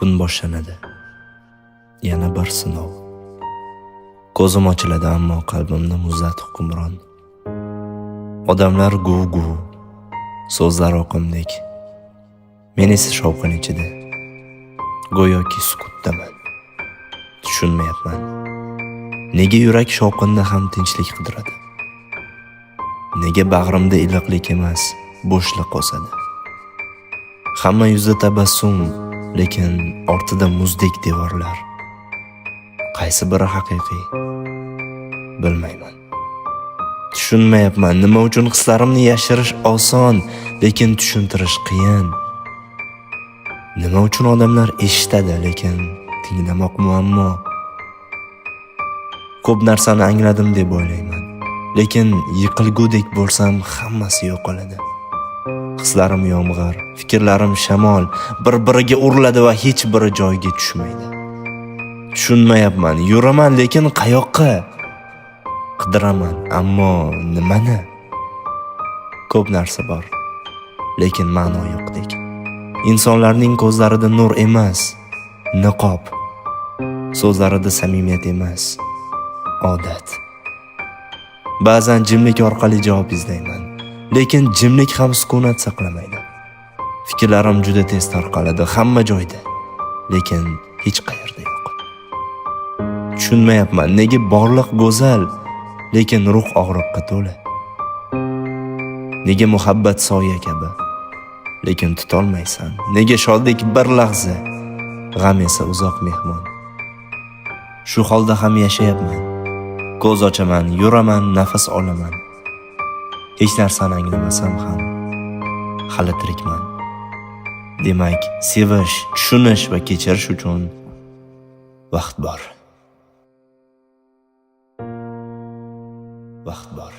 Kun boshlanadi. Yana bir sinov. Ko'zim ochiladi, ammo qalbimda muzlat hukmron. Odamlar guv-guv, so'zlar oqimdek. Men esa shovqin ichida, go'yoki sukutdaman. Tushunmayapman. Nega yurak shovqinda ham tinchlik qidiradi? Nega bag'rimda iliqlik emas, bo'shliq o'sadi? Hamma yuzda tabassum, lekin ortida muzdek devorlar. Qaysi biri haqiqiy? Bilmayman. Tushunmayapman, nima uchun hislarimni yashirish oson, lekin tushuntirish qiyin. Nima uchun odamlar eshitadi, lekin tinglamoq muammo. Ko'p narsani angladim deb o'ylayman, lekin yiqilgudek bo'lsam hammasi yo'qoladi. Hislarim yomg'ir, fikrlarim shamol, bir-biriga uriladi va hech biri joyiga tushmaydi. Tushunmayapman, yuraman, lekin qayoqqa? Qidiraman, ammo nimani? Ko'p narsa bor, lekin ma'no yo'qdek. Insonlarning ko'zlarida nur emas, niqob. So'zlarida samimiyat emas, odat. Ba'zan jimlik orqali javob izlayman, lekin jimlik ham sukunat saqlamaydi. Fikrlarim juda tez tarqaladi, hamma joyda, lekin hech qayerda yo'q. Tushunmayapman, nega borliq go'zal, lekin ruh og'riqqa to'la? Nega muhabbat soya kabi, lekin tutolmaysan? Nega shodlik bir lahza, g'am esa uzoq mehmon? Shu holda ham yashayapman. Ko'z ochaman, yuraman, nafas olaman. Hech narsani anglamasam ham hali tirikman. Demak, sevish, tushunish va kechirish uchun vaqt bor. Vaqt bor.